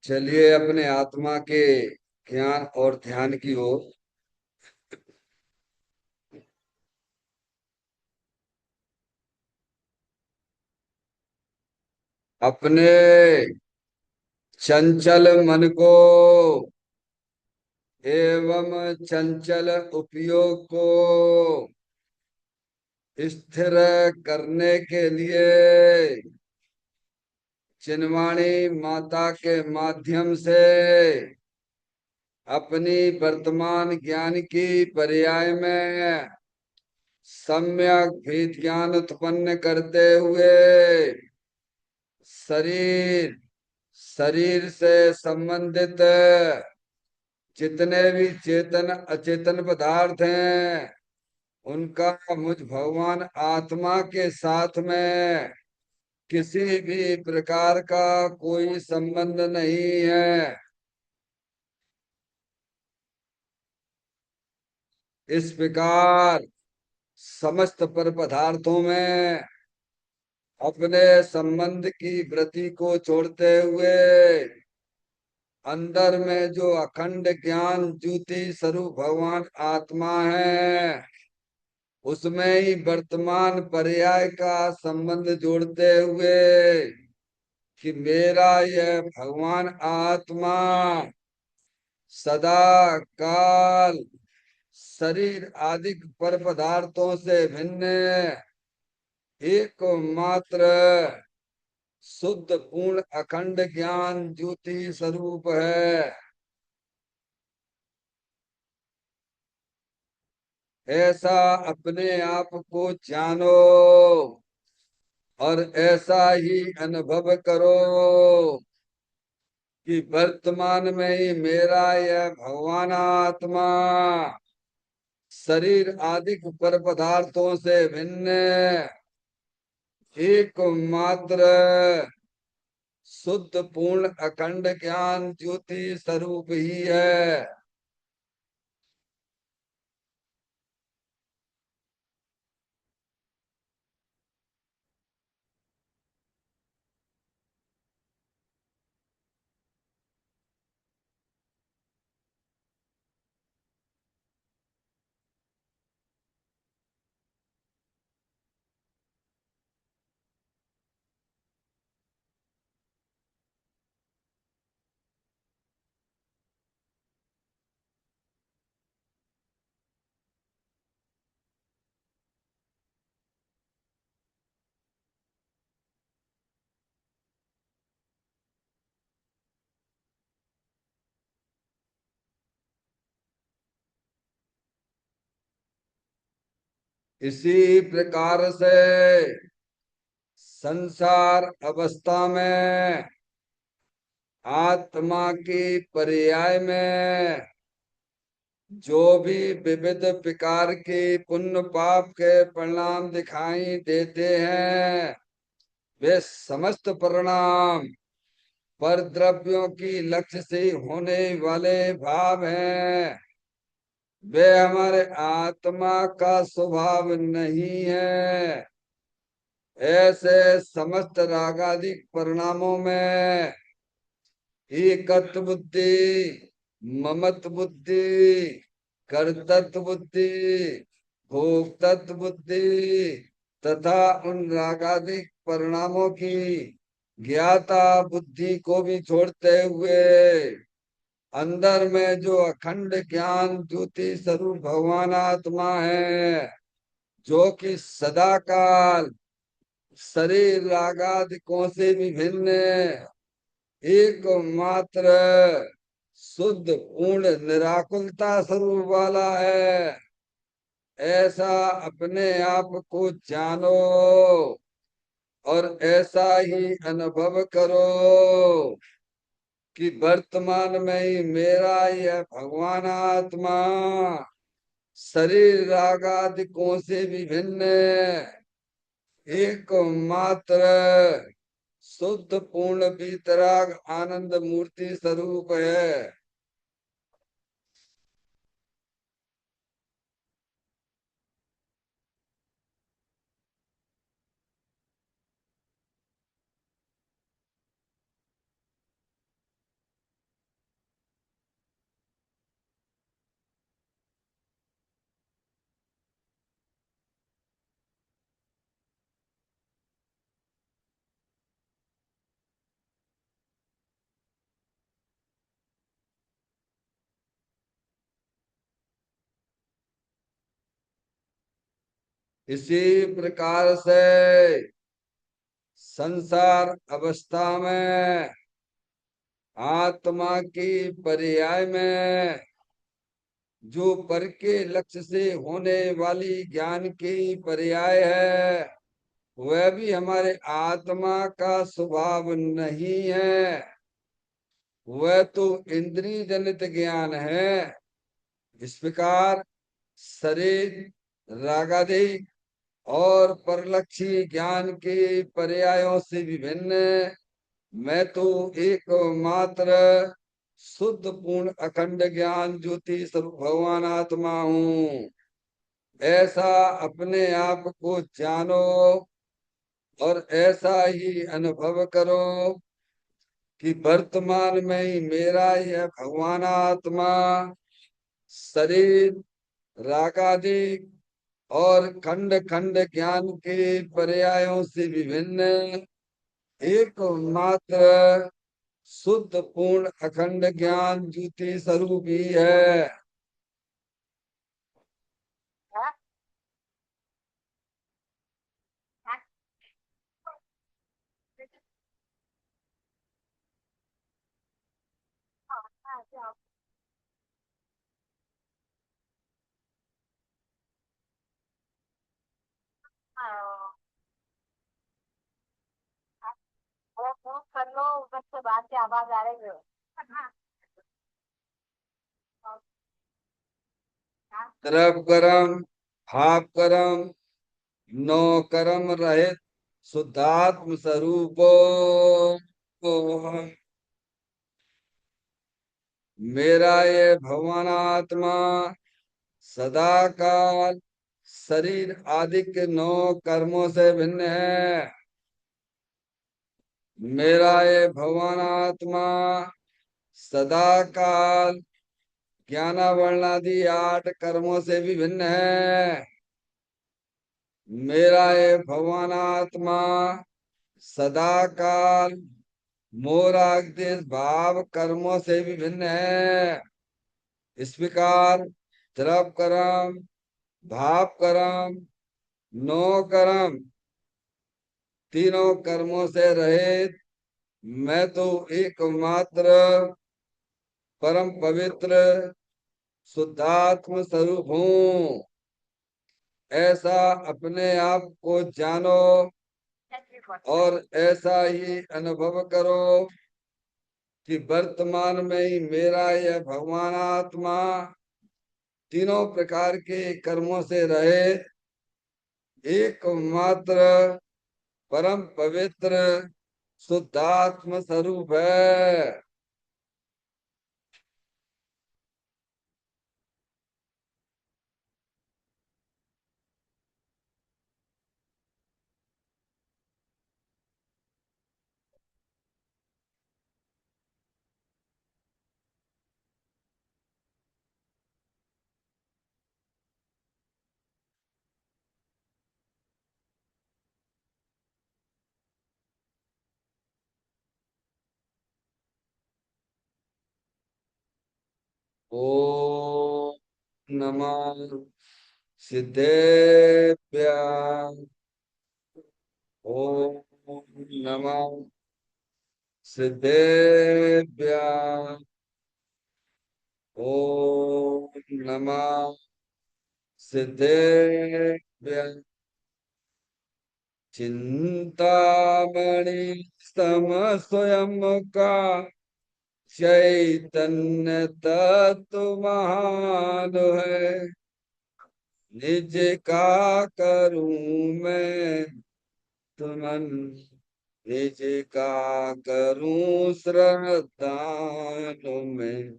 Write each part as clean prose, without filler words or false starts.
चलिए अपने आत्मा के ज्ञान और ध्यान की ओर। अपने चंचल मन को एवं चंचल उपयोग को स्थिर करने के लिए चिन्वाणी माता के माध्यम से अपनी वर्तमान ज्ञान की पर्याय में सम्यक विज्ञान उत्पन्न करते हुए शरीर शरीर से संबंधित जितने भी चेतन अचेतन पदार्थ हैं उनका मुझ भगवान आत्मा के साथ में किसी भी प्रकार का कोई संबंध नहीं है। इस प्रकार समस्त पर पदार्थों में अपने संबंध की वृत्ति को छोड़ते हुए अंदर में जो अखंड ज्ञान ज्योति स्वरूप भगवान आत्मा है उसमें ही वर्तमान पर्याय का संबंध जोड़ते हुए कि मेरा यह भगवान आत्मा सदा काल शरीर आदि पर पदार्थों से भिन्न एकमात्र शुद्ध पूर्ण अखंड ज्ञान ज्योति स्वरूप है। ऐसा अपने आप को जानो और ऐसा ही अनुभव करो कि वर्तमान में ही मेरा यह भगवान आत्मा शरीर आदि पर पदार्थों से भिन्न एकमात्र शुद्ध पूर्ण अखंड ज्ञान ज्योति स्वरूप ही है। इसी प्रकार से संसार अवस्था में आत्मा की पर्याय में जो भी विविध प्रकार के पुण्य पाप के परिणाम दिखाई देते हैं वे समस्त परिणाम पर द्रव्यों की लक्ष्य से होने वाले भाव हैं। वे हमारे आत्मा का स्वभाव नहीं है। ऐसे समस्त रागादिक परिणामों में एकत्व बुद्धि ममत्व बुद्धि कर्तृत्व बुद्धि भोक्तृत्व बुद्धि तथा उन रागादिक परिणामों की ज्ञाता बुद्धि को भी छोड़ते हुए अंदर में जो अखंड ज्ञान ज्योति स्वरूप भगवान आत्मा है जो कि सदा काल शरीर रागादिकों से भी भिन्न एकमात्र शुद्ध पूर्ण निराकुलता स्वरूप वाला है। ऐसा अपने आप को जानो और ऐसा ही अनुभव करो कि वर्तमान में ही मेरा यह भगवान आत्मा शरीर रागादिकों से भी भिन्न एकमात्र शुद्ध पूर्ण वितराग आनंद मूर्ति स्वरूप है। इसी प्रकार से संसार अवस्था में आत्मा की पर्याय में जो पर के लक्ष्य से होने वाली ज्ञान की पर्याय है, वह भी हमारे आत्मा का स्वभाव नहीं है। वह तो इंद्रिय जनित ज्ञान है। इस प्रकार शरीर रागादि और परलक्षी ज्ञान के पर्यायों से विभिन्न मैं तो एकमात्र शुद्ध पूर्ण अखंड ज्ञान ज्योति स्वरूप भगवान आत्मा हूँ। ऐसा अपने आप को जानो और ऐसा ही अनुभव करो कि वर्तमान में ही मेरा यह भगवान आत्मा शरीर रागादि और खंड खंड ज्ञान के पर्यायों से विभिन्न एकमात्र शुद्ध पूर्ण अखंड ज्ञान ज्योति स्वरूप ही है। कर लो उधर से बात की आवाज आ रही है। द्रव कर्म भाव कर्म नो कर्म रहित शुद्धात्म स्वरूपो मेरा ये भगवान आत्मा सदा काल शरीर आदि के नौ कर्मों से भिन्न है। मेरा ये भगवान आत्मा सदा काल ज्ञानावरणादि 8 कर्मों से भी भिन्न है। मेरा ये भगवान आत्मा सदा काल मोराग्देश भाव कर्मों से भी भिन्न है। इस प्रकार द्रव कर्म भाव कर्म नो कर्म तीनों कर्मों से रहित मैं तो एकमात्र परम पवित्र शुद्धात्म स्वरूप हूँ। ऐसा अपने आप को जानो और ऐसा ही अनुभव करो कि वर्तमान में ही मेरा यह भगवान आत्मा तीनों प्रकार के कर्मों से रहित एकमात्र परम पवित्र शुद्धात्म स्वरूप है। ओम नमः सिद्धेभ्यः। ओम नमः सिद्धेभ्यः। ओम नमः सिद्धेभ्यः। चिंतामणि सम स्वयं का चैतन्य तत्व महान है। निज का करूं मैं तुमन निज का करूं श्रद्धान में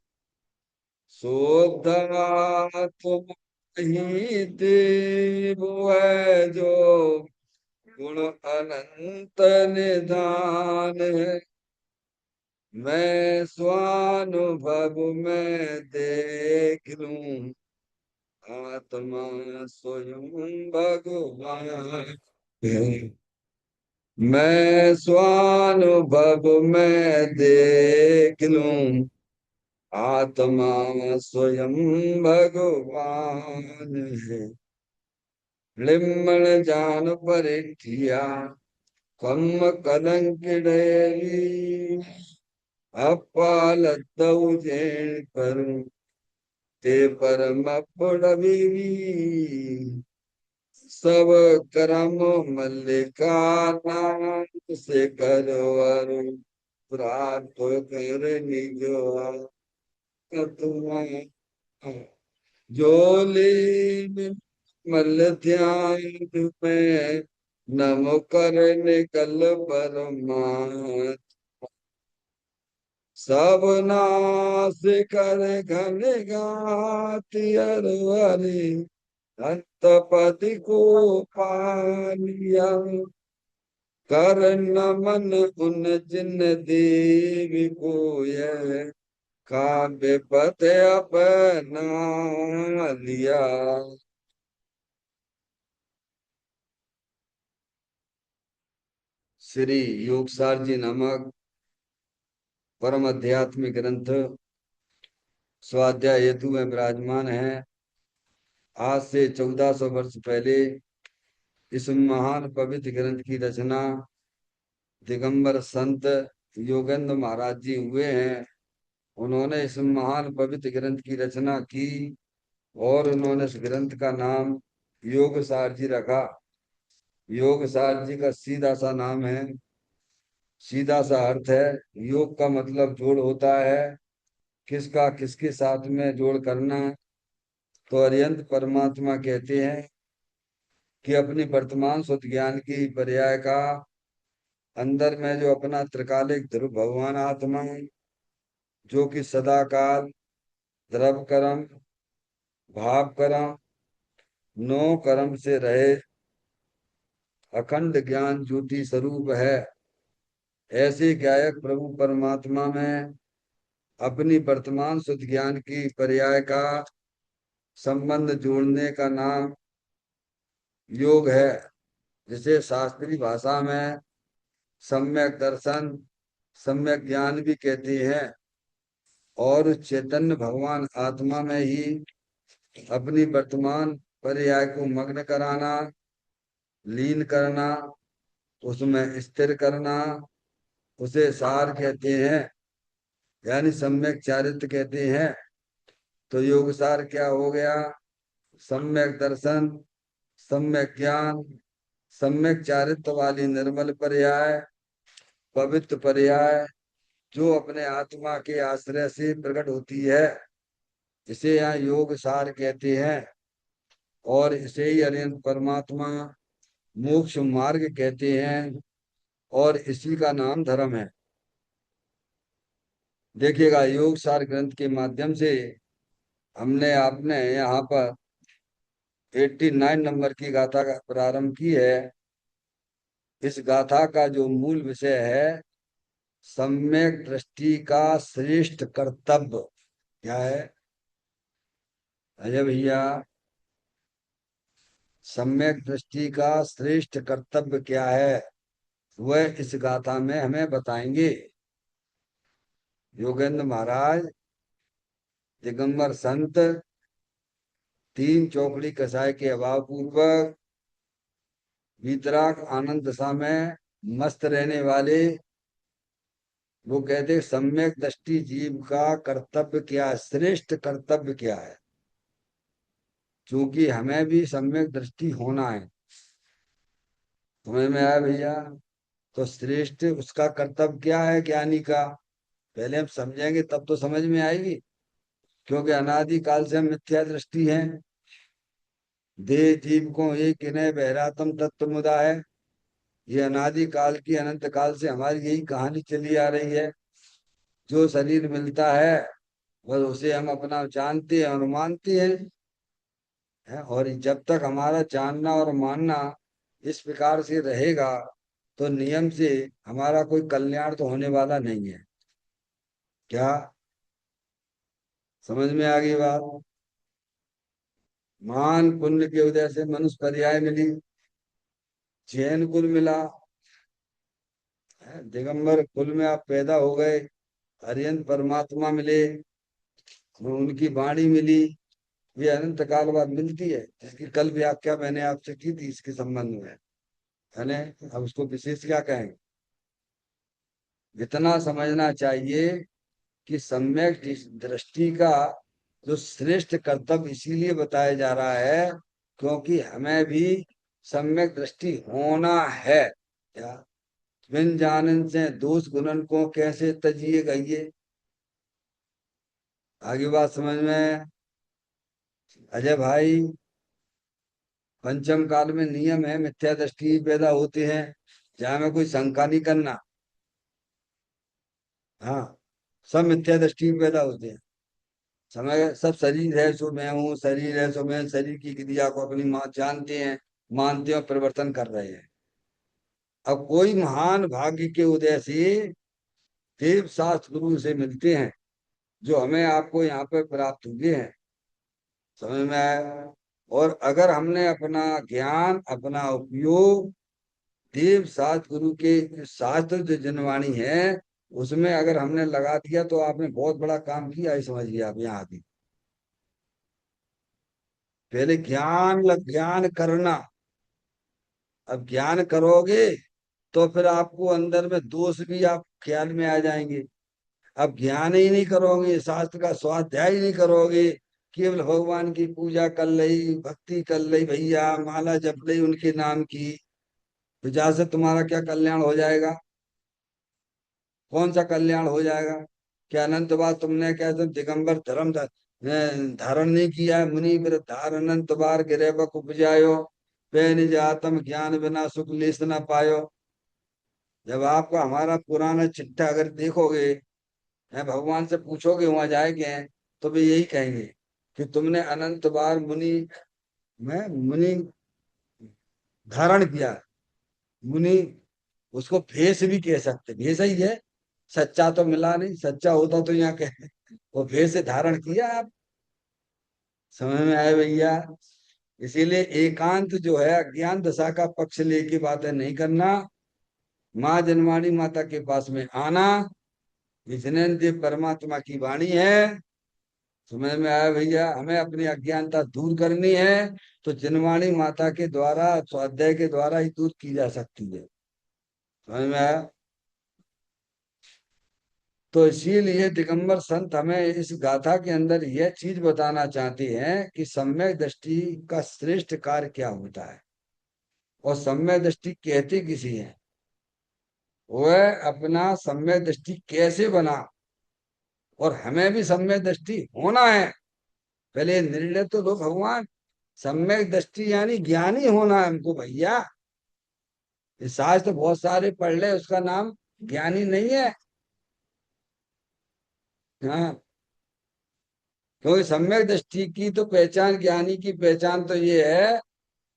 शोधा तुम ही देव है जो गुण अनंत निधान है। मैं स्वानुभव में देख लूं आत्मा स्वयं भगवान है। मैं स्वानुभव में देख लूं आत्मा स्वयं भगवान है। लिम्मण जान परिठिया कम कलंक डेवी अपाल जेण करूं ते परम पुड़वी सब करम मल्लिका नाम से करवर प्राप्त कर निजो तुम्हें जोली मल ध्यान में नम कर निकल परमात्मा सब नाश कर घन गाति अरवरी अंतपति को पालिया कर नमन उन जिन देवी को यह काव्य पत अपना लिया। श्री योगसार जी नामक परम आध्यात्मिक ग्रंथ स्वाध्याय हेतु में विराजमान है। आज से 1400 वर्ष पहले इस महान पवित्र ग्रंथ की रचना दिगंबर संत योगेंद्र महाराज जी हुए हैं। उन्होंने इस महान पवित्र ग्रंथ की रचना की और उन्होंने इस ग्रंथ का नाम योगसार जी रखा। योगसार जी का सीधा सा नाम है, सीधा सा अर्थ है। योग का मतलब जोड़ होता है, किसका किसके साथ में जोड़ करना। तो अरिहंत परमात्मा कहते हैं कि अपनी वर्तमान शुद्ध ज्ञान की पर्याय का अंदर में जो अपना त्रिकालिक ध्रुव भगवान आत्मा जो कि सदाकाल द्रव कर्म भाव कर्म नो कर्म से रहे अखंड ज्ञान ज्योति स्वरूप है, ऐसे गायक प्रभु परमात्मा में अपनी वर्तमान शुद्ध ज्ञान की पर्याय का संबंध जोड़ने का नाम योग है, जिसे शास्त्रीय भाषा में सम्यक दर्शन सम्यक ज्ञान भी कहते हैं। और चैतन्य भगवान आत्मा में ही अपनी वर्तमान पर्याय को मग्न कराना, लीन करना, उसमें स्थिर करना, उसे सार कहते हैं, यानी सम्यक चारित्र कहते हैं। तो योग सार क्या हो गया? सम्यक दर्शन, सम्यक ज्ञान, सम्यक चारित्र वाली निर्मल पर्याय, पवित्र पर्याय जो अपने आत्मा के आश्रय से प्रकट होती है, इसे यहाँ योग सार कहते हैं। और इसे ही अरिहंत परमात्मा मोक्ष मार्ग कहते हैं और इसी का नाम धर्म है। देखिएगा, योग सार ग्रंथ के माध्यम से हमने आपने यहाँ पर 89 नंबर की गाथा का प्रारंभ की है। इस गाथा का जो मूल विषय है, सम्यक दृष्टि का श्रेष्ठ कर्तव्य क्या है? अजय भैया, सम्यक दृष्टि का श्रेष्ठ कर्तव्य क्या है, वह इस गाथा में हमें बताएंगे। योगेंद्र महाराज दिगंबर संत तीन चौकड़ी कसाय के अभाव पूर्वक वीतराग आनंद दशा में मस्त रहने वाले, वो कहते सम्यक दृष्टि जीव का कर्तव्य क्या है, श्रेष्ठ कर्तव्य क्या है। क्योंकि हमें भी सम्यक दृष्टि होना है। तुम्हें में आया भैया? तो श्रेष्ठ उसका कर्तव्य क्या है ज्ञानी का, पहले हम समझेंगे तब तो समझ में आएगी। क्योंकि अनादि काल से हम मिथ्या दृष्टि है। देह जीव को एक इन्हें बहरातम तत्व मुदा है। ये अनादि काल की अनंत काल से हमारी यही कहानी चली आ रही है। जो शरीर मिलता है बस उसे हम अपना जानते हैं और मानते हैं, और जब तक हमारा जानना और मानना इस प्रकार से रहेगा तो नियम से हमारा कोई कल्याण तो होने वाला नहीं है। क्या समझ में आ गई बात? मान पुण्य के उदय से मनुष्य पर्याय मिली, जैन कुल मिला, दिगंबर कुल में आप पैदा हो गए, अरिहंत परमात्मा मिले, उनकी वाणी मिली, ये अनंत काल बाद मिलती है, जिसकी कल व्याख्या मैंने आपसे की थी इसके संबंध में, है ना। अब उसको विशेष क्या कहेंगे। इतना समझना चाहिए कि सम्यक दृष्टि का जो श्रेष्ठ कर्तव्य इसीलिए बताया जा रहा है क्योंकि हमें भी सम्यक दृष्टि होना है। क्या बिन जानन से दोष गुणन को कैसे तजिए गइए। आगे बात समझ में। अजय भाई, पंचम काल में नियम है मिथ्या दृष्टि पैदा होते हैं, जहां में कोई शंका नहीं करना। हाँ, सब मिथ्या दृष्टि पैदा होते हैं। समय सब शरीर है सो मैं हूँ, शरीर है सो मैं, शरीर की क्रिया को अपनी मां जानते हैं, मानते हैं और परिवर्तन कर रहे हैं। अब कोई महान भाग्य के उदय से देव शास्त्र गुरु से मिलते हैं, जो हमें आपको यहाँ पे प्राप्त हुए हैं। समझ में आया। और अगर हमने अपना ज्ञान, अपना उपयोग देव शास्त्र गुरु के शास्त्र जो जनवाणी है उसमें अगर हमने लगा दिया तो आपने बहुत बड़ा काम किया है, समझिए आप यहाँ आदि। पहले ज्ञान करना। अब ज्ञान करोगे तो फिर आपको अंदर में दोष भी आप ख्याल में आ जाएंगे। अब ज्ञान ही नहीं करोगे, शास्त्र का स्वाध्याय ही नहीं करोगे, केवल भगवान की पूजा कर ली, भक्ति कर ली, भैया माला जप ली उनके नाम की, तो जहां से तुम्हारा क्या कल्याण हो जाएगा। कौन सा कल्याण हो जाएगा। क्या अनंत बार तुमने क्या तुम दिगंबर धर्म धारण नहीं किया है। मुनि व्रत धार अनंत बार गिरेबक उपजायो, पे निज आत्म ज्ञान बिना सुख लेस न पायो। जब आपको हमारा पुराना चिट्ठा अगर देखोगे, है भगवान से पूछोगे वहां जाएंगे, तो वे यही कहेंगे कि तुमने अनंत बार मुनि धारण किया। मुनि उसको भेष भी कह सकते, भेष ही है, सच्चा तो मिला नहीं, सच्चा होता तो यहाँ कह, वो भेष से धारण किया आप। समझ में आए भैया। इसीलिए एकांत जो है अज्ञान दशा का पक्ष लेके बातें नहीं करना, माँ जनवाणी माता के पास में आना, विजनन देव परमात्मा की वाणी है। समझ में आया भैया। हमें अपनी अज्ञानता दूर करनी है तो जनवाणी माता के द्वारा, स्वाध्याय के द्वारा ही दूर की जा सकती है। समझ में आया। तो इसीलिए दिगंबर संत हमें इस गाथा के अंदर यह चीज बताना चाहते हैं कि सम्यक दृष्टि का श्रेष्ठ कार्य क्या होता है और सम्यक दृष्टि कहते किसी है, वह अपना सम्यक दृष्टि कैसे बना। और हमें भी सम्यक दृष्टि होना है। पहले निर्णय तो लो भगवान। सम्यक दृष्टि यानी ज्ञानी होना है हमको भैया। इस शास्त्र बहुत सारे पढ़ ले, उसका नाम ज्ञानी नहीं है। हाँ, क्योंकि सम्यक दृष्टि की तो पहचान, ज्ञानी की पहचान तो ये है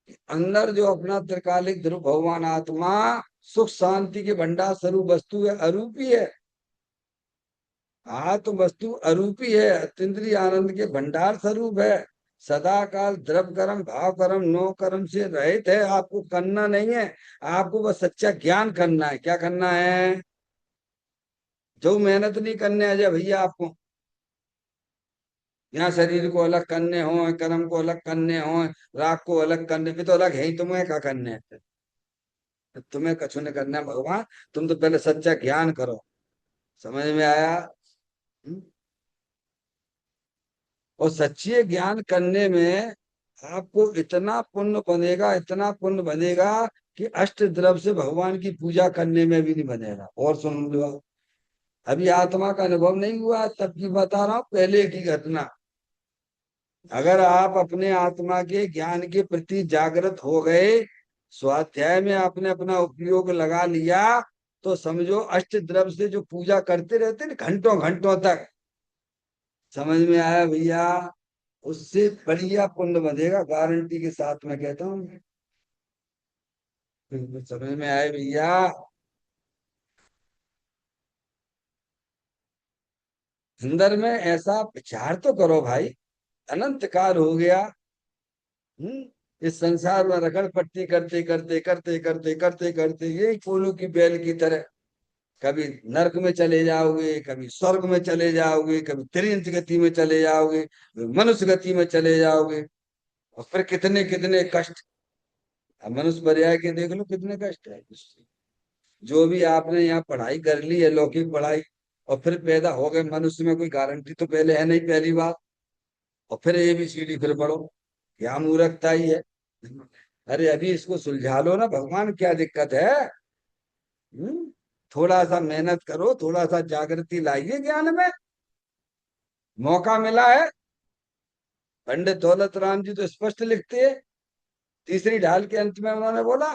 कि अंदर जो अपना त्रिकालिक ध्रुव भगवान आत्मा सुख शांति के भंडार स्वरूप वस्तु है, अरूपी है। आत्म वस्तु अरूपी है, अतीन्द्रिय आनंद के भंडार स्वरूप है, सदा काल द्रव कर्म भाव कर्म नो कर्म से रहित है। आपको करना नहीं है, आपको बस सच्चा ज्ञान करना है। क्या करना है। जो मेहनत नहीं करने आ जाए भैया आपको, यहाँ शरीर को अलग करने हो, कर्म को अलग करने हो, राग को अलग करने भी तो अलग है ही, तुम्हें क्या करने है। तुम्हें कछु नहीं करना है भगवान, तुम तो पहले सच्चा ज्ञान करो। समझ में आया। हम्म? और सच्चे ज्ञान करने में आपको इतना पुण्य बनेगा, इतना पुण्य बनेगा कि अष्ट द्रव्य से भगवान की पूजा करने में भी नहीं बनेगा। और सुन लो, अभी आत्मा का अनुभव नहीं हुआ तब की बता रहा हूँ, पहले की घटना। अगर आप अपने आत्मा के ज्ञान के प्रति जागृत हो गए, स्वाध्याय में आपने अपना उपयोग लगा लिया, तो समझो अष्ट द्रव्य से जो पूजा करते रहते ना घंटों घंटों तक। समझ में आया भैया। उससे बढ़िया पुण्य बनेगा, गारंटी के साथ मैं कहता हूँ। समझ में आए भैया। अंदर में ऐसा विचार तो करो भाई, अनंत काल हो गया। इस संसार में रगड़ पट्टी करते करते करते करते करते करते यही फूलों की बेल की तरह कभी नरक में चले जाओगे, कभी स्वर्ग में चले जाओगे, कभी त्रिंच गति में चले जाओगे, कभी मनुष्य गति में चले जाओगे। और फिर कितने कितने कष्ट। अब मनुष्य पर्याय के देख लो कितने कष्ट है। जो भी आपने यहाँ पढ़ाई कर ली है, लौकिक पढ़ाई, और फिर पैदा हो गए मनुष्य में, कोई गारंटी तो पहले है नहीं, पहली बात। और फिर ABCD फिर पढ़ो, क्या मूर्खता ही है। अरे अभी इसको सुलझा लो ना भगवान, क्या दिक्कत है। थोड़ा सा मेहनत करो, थोड़ा सा जागृति लाइए ज्ञान में, मौका मिला है। पंडित दौलत राम जी तो स्पष्ट लिखते हैं, तीसरी ढाल के अंत में उन्होंने बोला,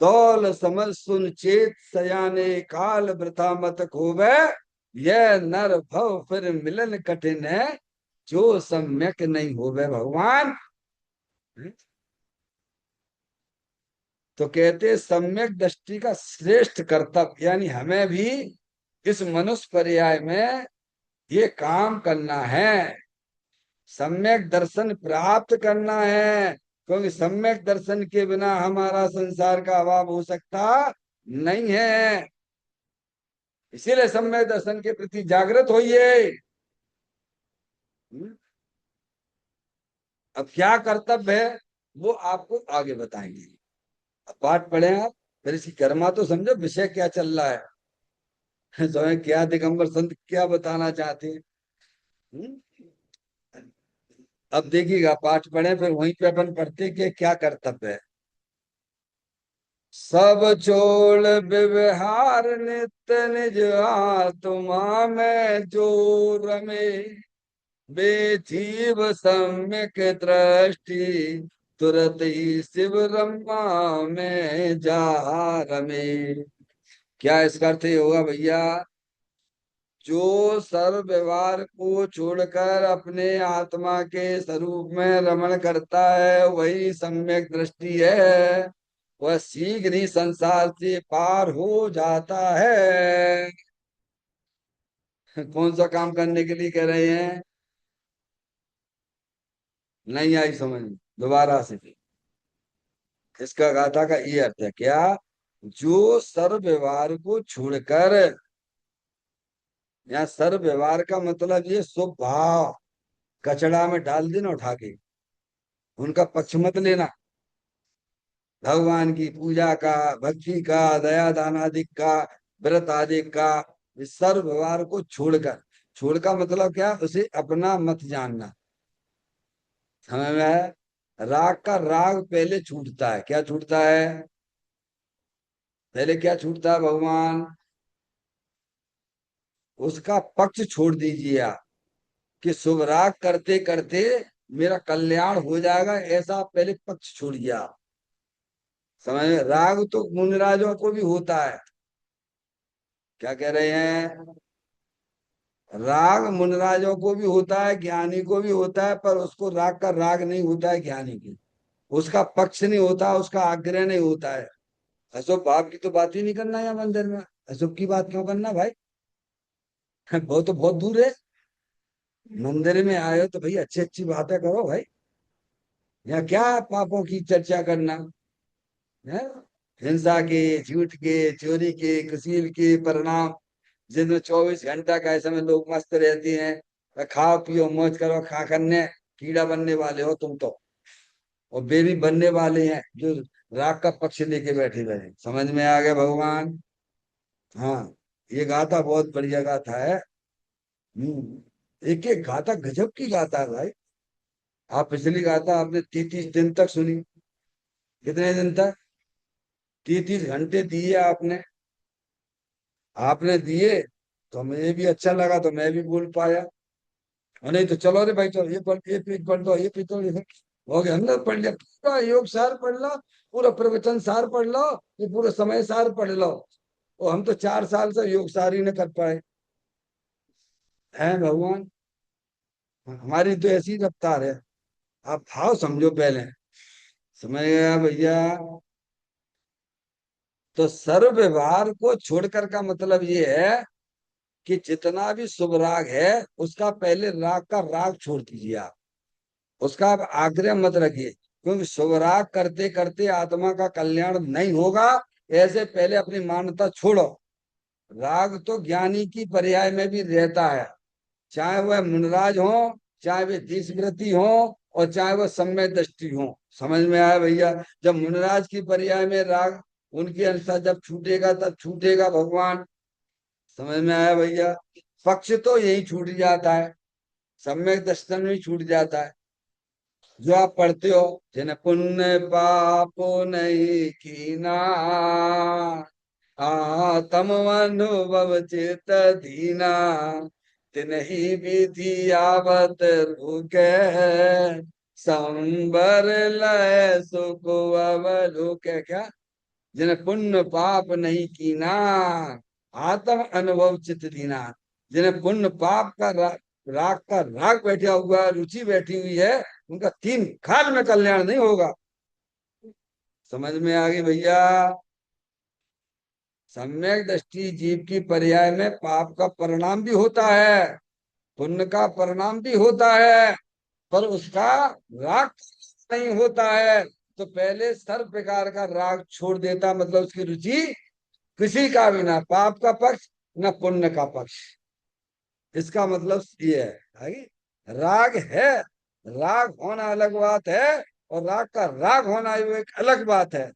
दौल समझ सुन चेत सयाने, काल वृथा मत खोवे, यह नर भव फिर मिलन कठिन है, जो सम्यक नहीं होवे भगवान। तो कहते सम्यक दृष्टि का श्रेष्ठ कर्तव्य, यानी हमें भी इस मनुष्य पर्याय में ये काम करना है, सम्यक दर्शन प्राप्त करना है। क्योंकि सम्यक दर्शन के बिना हमारा संसार का अभाव हो सकता नहीं है। इसीलिए सम्यक दर्शन के प्रति जागृत होइए। अब क्या कर्तव्य है वो आपको आगे बताएंगे। अब पाठ पढ़े आप, फिर इसकी कर्मा तो समझो विषय क्या चल रहा है। स्वयं क्या दिगंबर संत क्या बताना चाहते हैं। हम्म? अब देखिएगा, पाठ पढ़े फिर वहीं पे अपन पढ़ते कि क्या कर्तव्य है। सब छोड़ व्यवहार नित्य निज आत्मा में जो रमे, बेजीव सम्यक दृष्टि, तुरत ही शिव रमा में जा रमे। क्या इसका अर्थ ये होगा भैया, जो सर्व व्यवहार को छोड़कर अपने आत्मा के स्वरूप में रमण करता है वही सम्यक दृष्टि है, वह शीघ्र ही संसार से पार हो जाता है। कौन सा काम करने के लिए कह रहे हैं, नहीं आई समझ में, दोबारा से। इसका गाथा का ये अर्थ है क्या, जो सर्व व्यवहार को छोड़कर, यहाँ सर्व व्यवहार का मतलब ये शुभ भाव, कचड़ा में डाल देना उठा के, उनका पक्ष मत लेना। भगवान की पूजा का, भक्ति का, दया दान आदि का, व्रत आदि का, इस सर्व व्यवहार को छोड़कर, छोड़ का मतलब क्या, उसे अपना मत जानना। समझ में है। राग का राग पहले छूटता है, क्या छूटता है, पहले क्या छूटता है भगवान, उसका पक्ष छोड़ दीजिए आप, कि शुभ राग करते करते मेरा कल्याण हो जाएगा, ऐसा पहले पक्ष छोड़िए आप। समझ में, राग तो मुनिराजों को भी होता है। क्या कह रहे हैं, राग मुनिराजों को भी होता है, ज्ञानी को भी होता है, पर उसको राग का राग नहीं होता है ज्ञानी की, उसका पक्ष नहीं होता, उसका आग्रह नहीं होता है। अशुभ भाव की तो बात ही नहीं करना है मंदिर में, अशुभ की बात क्यों करना भाई। वो तो बहुत दूर है। मंदिर में आए हो तो भाई अच्छी अच्छी बातें करो भाई, यहाँ क्या पापों की चर्चा करना है। हिंसा के, झूठ के, चोरी के, कुसील के परिणाम, जिनमें 24 घंटा का ऐसे में लोग मस्त रहते हैं, खाओ पियो मौज करो, खा करने कीड़ा बनने वाले हो तुम तो, और बेबी बनने वाले हैं जो राग का पक्ष लेके बैठे रहे। समझ में आ गया भगवान। हाँ, ये गाथा बहुत बढ़िया गाथा है। एक एक गाथा गजब की गाथा है भाई। आप पिछली गाथा आपने 33 दिन तक सुनी, कितने दिन तक, 33 घंटे दिए आपने, आपने दिए तो मुझे भी अच्छा लगा तो मैं भी बोल पाया। और नहीं तो चलो रे भाई, चलो ये पढ़, ये पेज पढ़ लो, ये पेज तो हो गया, हमने पढ़ लिया पूरा योग सार पढ़ लो, पूरा प्रवचन सार पढ़ लो, ये पूरा समय सार पढ़ लो। और हम तो 4 साल से योग सार ही न कर पाए हैं भगवान। हमारी तो ऐसी रफ्तार है। आप भाव समझो पहले, समझ गया भैया। तो सर्व व्यवहार को छोड़कर का मतलब ये है कि जितना भी शुभ राग है उसका पहले राग का राग छोड़ दीजिए आप, उसका आप आग्रह मत रखिए, क्योंकि शुभ राग करते करते आत्मा का कल्याण नहीं होगा। ऐसे पहले अपनी मान्यता छोड़ो, राग तो ज्ञानी की पर्याय में भी रहता है, चाहे वह मुनराज हो, चाहे वे देशव्रती हो, और चाहे वह सम्यक दृष्टि हो। समझ में आया भैया? जब मुनराज की पर्याय में राग उनके अनुसार जब छूटेगा तब छूटेगा भगवान। समझ में आया भैया? पक्ष तो यही छूट जाता है, सम्यक दर्शन में छूट जाता है। जो आप पढ़ते हो, जिन पुण्य पाप नहीं कीना, आत्म अनुभव चित दीना, तिन्हि विधि आवत रुके, संबर लय सुख अवलोके। क्या? जिन पुण्य पाप नहीं कीना, आत्म अनुभव चित दीना। जिन्हें पुण्य पाप का राग का राग बैठा हुआ है, रुचि बैठी हुई है, उनका तीन काल में कल्याण नहीं होगा। समझ में आ गई भैया? सम्यक दृष्टि जीव की पर्याय में पाप का परिणाम भी होता है, पुण्य का परिणाम भी होता है, पर उसका राग नहीं होता है। तो पहले सर्व प्रकार का राग छोड़ देता, मतलब उसकी रुचि किसी का भी, ना पाप का पक्ष ना पुण्य का पक्ष। इसका मतलब ये है कि राग है, राग होना अलग बात है, और राग का राग होना ये एक अलग बात है।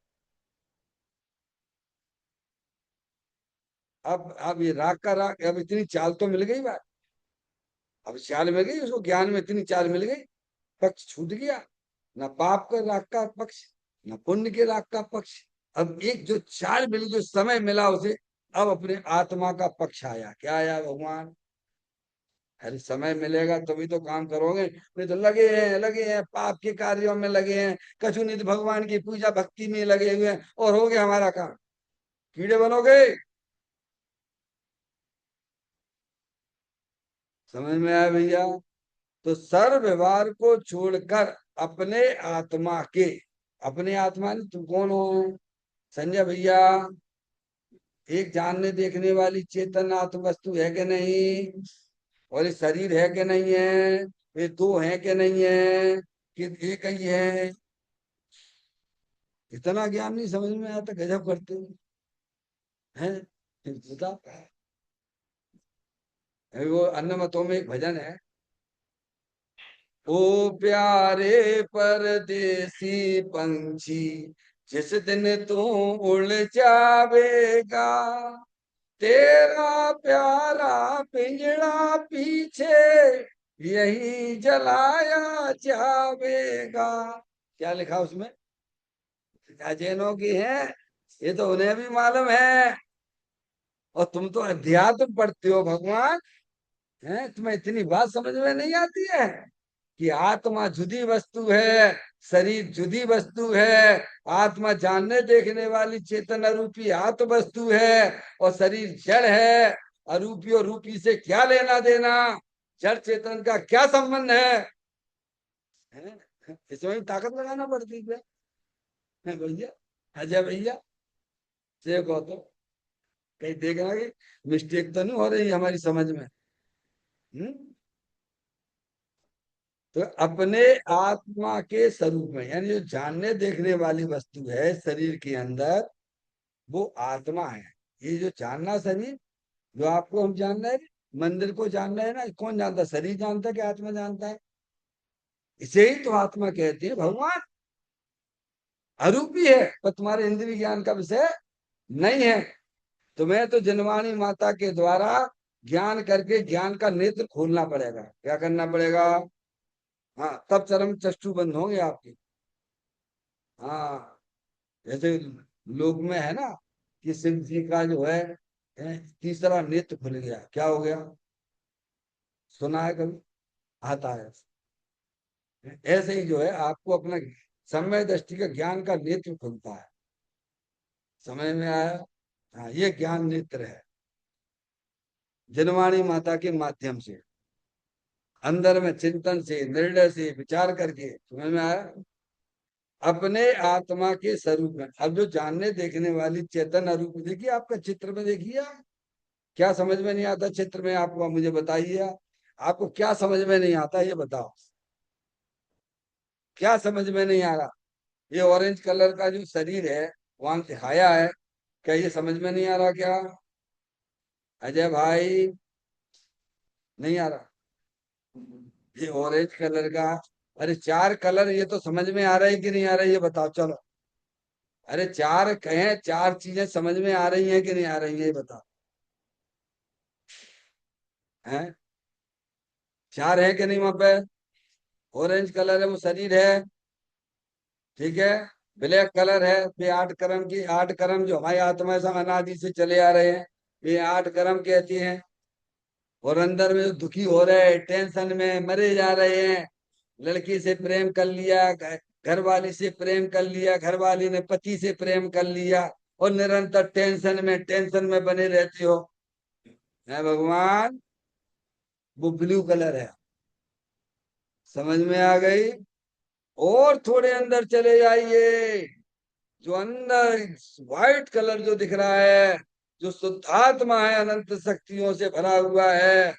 अब ये राग का राग, अब इतनी चाल तो मिल गई बात, अब चाल मिल गई उसको, ज्ञान में इतनी चाल मिल गई, पक्ष छूट गया। ना पाप का राग का पक्ष, ना पुण्य के राग का पक्ष। अब एक जो चाल मिली, जो समय मिला उसे, अब अपने आत्मा का पक्ष आया। क्या आया भगवान? अरे समय मिलेगा तभी तो काम करोगे, नहीं तो लगे हैं पाप के कार्यों में लगे हैं, कछु नहीं तो भगवान की पूजा भक्ति में लगे हुए हैं, और हो गया हमारा काम, कीड़े बनोगे। समझ में आया भैया? तो सर्व व्यवहार को छोड़कर अपने आत्मा के, अपने आत्मा ने तुम कौन हो? संजय भैया, एक जानने देखने वाली चेतन आत्म वस्तु है कि नहीं? और ये शरीर है कि नहीं है? ये दो है कि नहीं है, कि एक ही है? इतना ज्ञान नहीं समझ में आता, गजब करते हैं। बता, वो अन्नमतों में एक भजन है, ओ प्यारे परदेसी पंछी, जिस दिन तू उड़ जावेगा, तेरा प्यारा पिंजड़ा पीछे यही जलाया जावेगा। क्या लिखा उसमें? अजैनों की है, ये तो उन्हें भी मालूम है। और तुम तो अध्यात्म पढ़ते हो भगवान, है तुम्हें इतनी बात समझ में नहीं आती है कि आत्मा जुदी वस्तु है, शरीर जुदी वस्तु है। आत्मा जानने देखने वाली चेतन अरूपी आत्म वस्तु है, और शरीर जड़ है। अरूपी और रूपी से क्या लेना देना, जड़ चेतन का क्या संबंध है? इसमें भी ताकत लगाना पड़ती है भैया। अजय भैया, देखो तो कहीं देखना कि मिस्टेक तो नहीं हो रही हमारी समझ में। हम्म। तो अपने आत्मा के स्वरूप में, यानी जो जानने देखने वाली वस्तु है शरीर के अंदर, वो आत्मा है। ये जो जानना शरीर, जो आपको हम जानना है, मंदिर को जानना है ना, कौन जानता है? शरीर जानता है कि आत्मा जानता है? इसे ही तो आत्मा कहते हैं। भगवान अरूपी है, पर तुम्हारे इंद्रिय ज्ञान का विषय नहीं है। तुम्हें तो जनवाणी माता के द्वारा ज्ञान करके ज्ञान का नेत्र खोलना पड़ेगा। क्या करना पड़ेगा? हाँ, तब चरम चक्षु बंद होंगे आपके। हाँ, जैसे लोक में है ना, कि शिव जी का जो है, तीसरा नेत्र खुल गया। क्या हो गया? सुना है कभी? आता है। ऐसे ही जो है आपको अपना समय दृष्टि का ज्ञान का नेत्र खुलता है। समझ में आया? हाँ, ये ज्ञान नेत्र है, जनवाणी माता के माध्यम से, अंदर में चिंतन से, निर्णय से, विचार करके। समझ में आया? अपने आत्मा के स्वरूप में। अब जो जानने देखने वाली चेतन अरूप, देखिए आपका चित्र में, देखिए आप, क्या समझ में नहीं आता चित्र में आपको? आप मुझे बताइए, आपको क्या समझ में नहीं आता, ये बताओ। क्या समझ में नहीं आ रहा? ये ऑरेंज कलर का जो शरीर है, वहां दिखाया है, क्या ये समझ में नहीं आ रहा क्या? अजय भाई, नहीं आ रहा? ये ऑरेंज कलर का। अरे चार कलर, ये तो समझ में आ रहा है कि नहीं आ रहा है, ये बताओ चलो। अरे चार कहें, चार चीजें समझ में आ रही हैं कि नहीं आ रही है, ये बताओ। हैं? चार है कि नहीं वहां पे? ऑरेंज कलर है, वो शरीर है। ठीक है। ब्लैक कलर है, ये आठ कर्म की, आठ कर्म जो हमारी आत्मा से अनादि से चले आ रहे हैं, ये आठ कर्म कहती हैं। और अंदर में जो दुखी हो रहे हैं, टेंशन में मरे जा रहे हैं, लड़की से प्रेम कर लिया, घर वाली से प्रेम कर लिया, घर वाली ने पति से प्रेम कर लिया, और निरंतर टेंशन में बने रहती हो। है भगवान, वो ब्लू कलर है। समझ में आ गई? और थोड़े अंदर चले जाइए, जो अंदर व्हाइट कलर जो दिख रहा है, जो शुद्धात्मा है, अनंत शक्तियों से भरा हुआ है,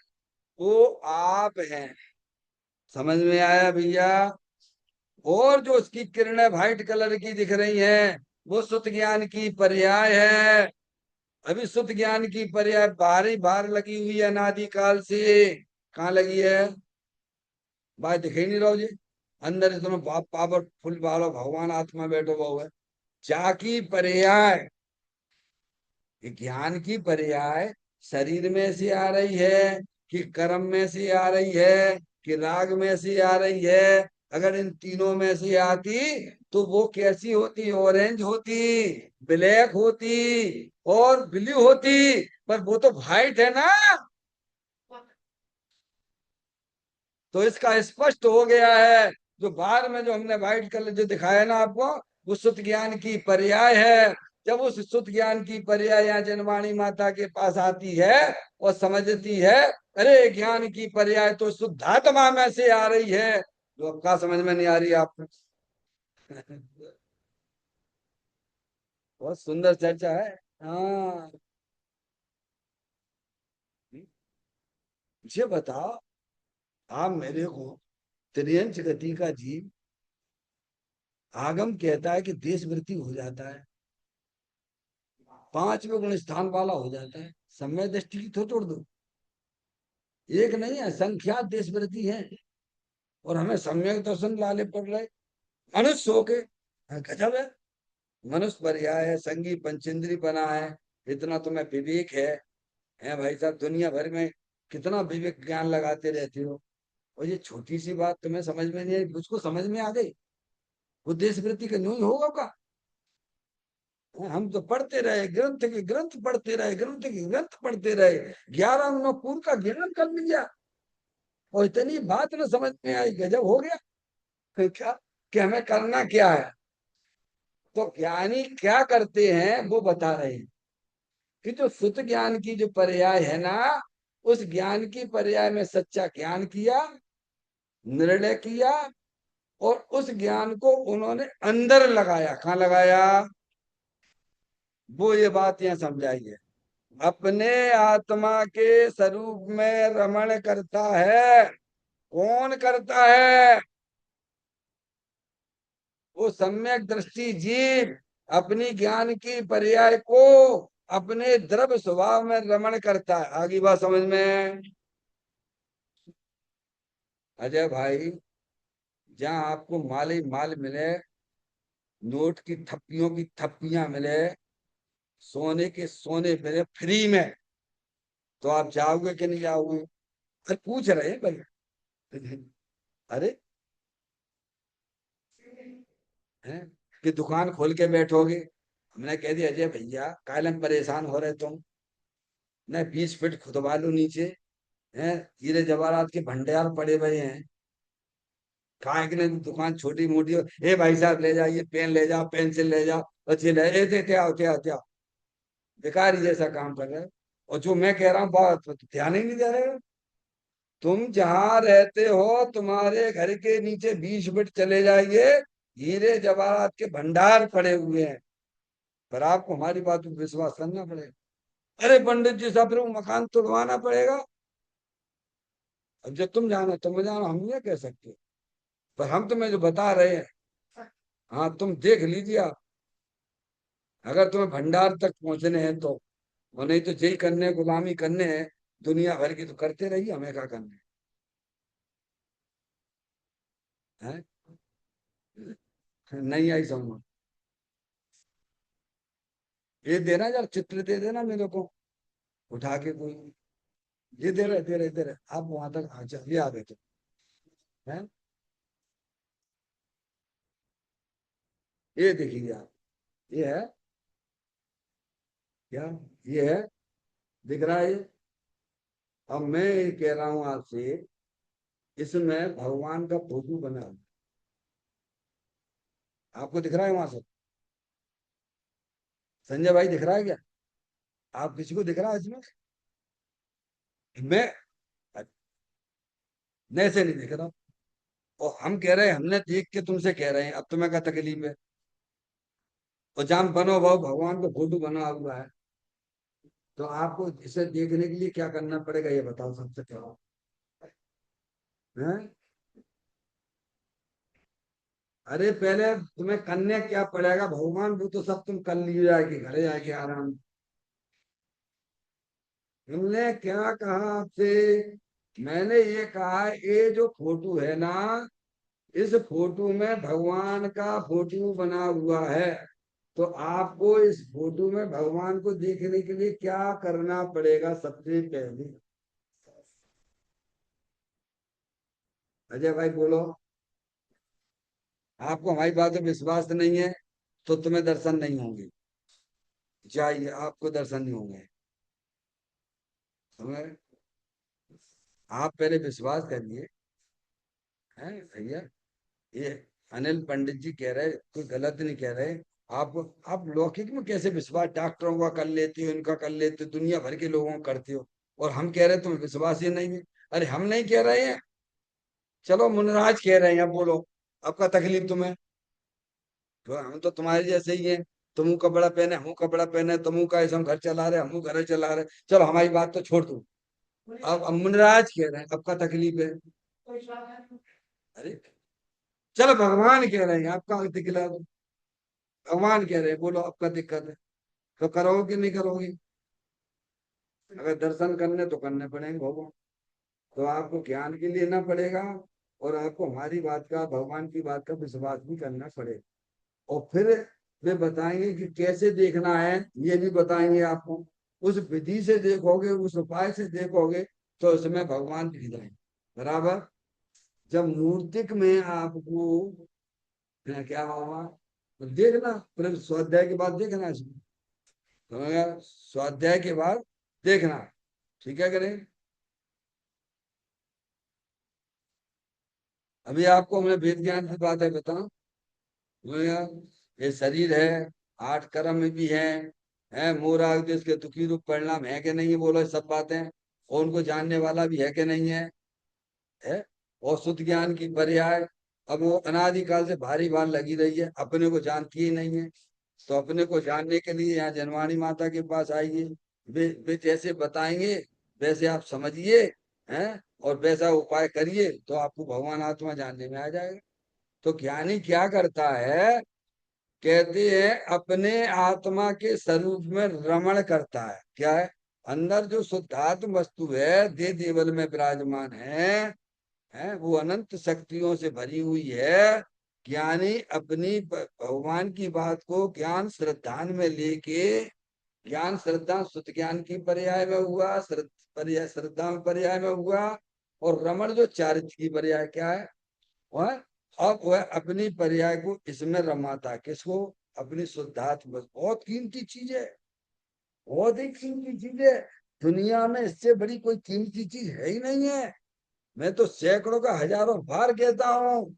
वो आप हैं। समझ में आया भैया? और जो उसकी किरणें व्हाइट कलर की दिख रही हैं, वो सुत ज्ञान की पर्याय है। अभी सुत ज्ञान की पर्याय बाहर ही बाहर लगी हुई है, अनादि काल से। कहाँ लगी है? बाहर दिख ही नहीं रहा जी। अंदर इतना पावरफुल वाला भगवान आत्मा बैठा हुआ है। जाकी पर्याय, ये ज्ञान की पर्याय शरीर में से आ रही है, कि कर्म में से आ रही है, कि राग में से आ रही है? अगर इन तीनों में से आती तो वो कैसी होती? ऑरेंज होती, ब्लैक होती, और ब्लू होती। पर वो तो व्हाइट है ना। तो इसका स्पष्ट हो गया है, जो बाहर में जो हमने व्हाइट कलर जो दिखाया ना आपको, वो शुद्ध ज्ञान की पर्याय है। जब उस शुद्ध ज्ञान की पर्याय यहाँ जनवाणी माता के पास आती है और समझती है, अरे ज्ञान की पर्याय तो शुद्धात्मा में से आ रही है, जो आपका समझ में नहीं आ रही आपको। बहुत सुंदर चर्चा है। हाँ। मुझे बताओ, आप मेरे को, त्रियंच गति का जीव, आगम कहता है कि देश वृत्ति हो जाता है, पांचवें गुण स्थान वाला हो जाता है, समय दृष्टि की तो तोड़ दो। एक नहीं है, संख्या देश वृत्ति है, और हमें सम्यक दर्शन लाले पड़ रहे मनुष्य होके। हाँ, गजब है। मनुष्य पर्याय है, संगी पंचेंद्री बना है, इतना तुम्हें विवेक है भाई साहब, दुनिया भर में कितना विवेक ज्ञान लगाते रहते हो, और ये छोटी सी बात तुम्हें समझ में नहीं आई, मुझको समझ में आ गई। वो देश वृत्ति का न्यू ही होगा का। हम तो पढ़ते रहे, ग्रंथ के ग्रंथ पढ़ते रहे, ग्रंथ के ग्रंथ पढ़ते रहे, 11 अनुपूर का ज्ञान कर लिया, और इतनी बात न समझ में आई, गजब हो गया। फिर क्या, कि हमें करना क्या है? तो ज्ञानी क्या करते हैं वो बता रहे हैं, कि जो शुद्ध ज्ञान की जो पर्याय है ना, उस ज्ञान की पर्याय में सच्चा ज्ञान किया, निर्णय किया, और उस ज्ञान को उन्होंने अंदर लगाया। कहाँ लगाया? वो ये बात यहाँ समझाइए। अपने आत्मा के स्वरूप में रमण करता है। कौन करता है? वो सम्यक दृष्टि जीव अपनी ज्ञान की पर्याय को अपने द्रव्य स्वभाव में रमण करता है। आगे बात समझ में? अजय भाई, जहां आपको माल ही माल मिले, नोट की थप्पियों की थप्पियां मिले, सोने के सोने मिले फ्री में, तो आप जाओगे कि नहीं जाओगे? अरे पूछ रहे हैं भाई। अरे, हैं कि दुकान खोल के बैठोगे? हमने कह दिया, अजय भैया कालम परेशान हो रहे तुम, न 20 फीट खुदवा लो नीचे, हैं हीरे जवाहरात के भंडार पड़े हुए हैं, कहा कि नहीं दुकान छोटी मोटी हो, ए भाई साहब ले जाइए, पेन ले जाओ, पेंसिल ले जाओ, अच्छे ले ए देते आओ, क्या क्या बेकार ही जैसा काम कर रहे हो। और जो मैं कह रहा हूँ बात तो ध्यान ही नहीं दे रहे हो। तुम जहां रहते हो, तुम्हारे घर के नीचे 20 फीट चले जाइए, हीरे जवाहरात के भंडार पड़े हुए हैं, पर आपको हमारी बात पर विश्वास करना पड़ेगा। अरे पंडित जी साहब, फिर वो मकान तुड़वाना पड़ेगा। अब जो तुम जानो, हम ये कह सकते, पर हम तुम्हें जो बता रहे हैं, हाँ तुम देख लीजिए आप, अगर तुम्हें भंडार तक पहुंचने हैं तो। और नहीं तो जेल करने गुलामी करने हैं दुनिया भर की, तो करते रहिए, हमें क्या करना है? नहीं आई समझ। ये देना यार, चित्र दे देना मेरे को उठा के कोई। ये दे रहे आप वहां तक ये आ गए थे हैं। ये देखिए आप, ये है क्या? ये है, दिख रहा है ये? अब मैं ये कह रहा हूं आपसे, इसमें भगवान का फोटो बना है। आपको दिख रहा है वहां से? संजय भाई दिख रहा है क्या? आप किसी को दिख रहा है इसमें? मैं नए से नहीं दिख रहा। और हम कह रहे हैं, हमने देख के तुमसे कह रहे हैं, अब तुम्हें क्या तकलीफ है? और जाम बनो भाव भगवान का फोटो बना हुआ है, तो आपको इसे देखने के लिए क्या करना पड़ेगा, ये बताओ सबसे पहले। हैं? अरे पहले तुम्हें करने क्या पड़ेगा, भगवान वो तो सब तुम कर लिए जाएगी, घरे जाके आराम। तुमने क्या कहा आपसे? मैंने ये कहा, ये जो फोटो है ना, इस फोटो में भगवान का फोटो बना हुआ है। तो आपको इस फोटो में भगवान को देखने के लिए क्या करना पड़ेगा सबसे पहले? अजय भाई बोलो। आपको हमारी बात में विश्वास नहीं है तो तुम्हें दर्शन नहीं होंगे। जाइए, आपको दर्शन नहीं होंगे। समझ? आप पहले विश्वास करिए। हैं भैया? ये अनिल पंडित जी कह रहे, कोई गलत नहीं कह रहे। आप आप लौकिक में कैसे विश्वास, डॉक्टरों का कर लेते हो, इनका कर लेते हो, दुनिया भर के लोगों का करते हो, और हम कह रहे तुम्हें विश्वास ही नहीं है। अरे हम नहीं कह रहे हैं, चलो मुनराज कह रहे हैं, अब बोलो आपका तकलीफ तुम्हें। तो हम तो तुम्हारे जैसे ही हैं। तुम कपड़ा पहने, हम कपड़ा पहने, तुम का ऐसा हम घर चला रहे, हम घर चला रहे, चलो हमारी बात तो छोड़ दो। अब मुनराज कह रहे हैं, आपका तकलीफ है। अरे चलो भगवान कह रहे हैं, आपका दिक्कत। भगवान कह रहे हैं, बोलो आपका दिक्कत है, तो करोगे कि नहीं करोगे? अगर दर्शन करने तो करने पड़ेंगे भगवान, तो आपको ज्ञान भी लेना पड़ेगा, और आपको हमारी बात का, भगवान की बात का विश्वास भी करना पड़ेगा। और फिर वे बताएंगे कि कैसे देखना है, ये भी बताएंगे आपको। उस विधि से देखोगे, उस उपाय से देखोगे, तो उसमें भगवान दिख जाएंगे। बराबर? जब मूर्तिक में आपको क्या होगा, तो देखना, फिर स्वाध्याय के बाद देखना इसमें। तो स्वाध्याय के बाद देखना। ठीक है करें? अभी आपको हमने वेद ज्ञान की बात है बताऊं। ये शरीर है, 8 कर्म भी है मोरा देश के दुखी रूप परिणाम है कि नहीं है, बोलो सब बातें। और उनको जानने वाला भी है कि नहीं है? और शुद्ध ज्ञान की पर्याय, अब वो अनादिकाल से भारी बाल लगी रही है, अपने को जानती ही नहीं है। तो अपने को जानने के लिए यहाँ जनवाणी माता के पास आइए। वे जैसे बताएंगे वैसे आप समझिए, हैं, और वैसा उपाय करिए, तो आपको भगवान आत्मा जानने में आ जाएगा। तो ज्ञानी क्या करता है, कहते हैं अपने आत्मा के स्वरूप में रमण करता है। क्या है? अंदर जो शुद्धात्म वस्तु है, दे देवल में विराजमान है वो अनंत शक्तियों से भरी हुई है। ज्ञानी अपनी भगवान की बात को ज्ञान श्रद्धान में लेके, ज्ञान श्रद्धा शुद्ध ज्ञान की पर्याय में हुआ, पर्याय श्रद्धा में पर्याय में हुआ, और रमण जो चारित्र की पर्याय क्या है, वह अब वह अपनी पर्याय को इसमें रमाता, किसको? अपनी शुद्धात्म। बहुत कीमती चीज है, बहुत ही कीमती चीज है। दुनिया में इससे बड़ी कोई कीमती चीज है ही नहीं है। मैं तो सैकड़ों का, हजारों बार कहता हूँ।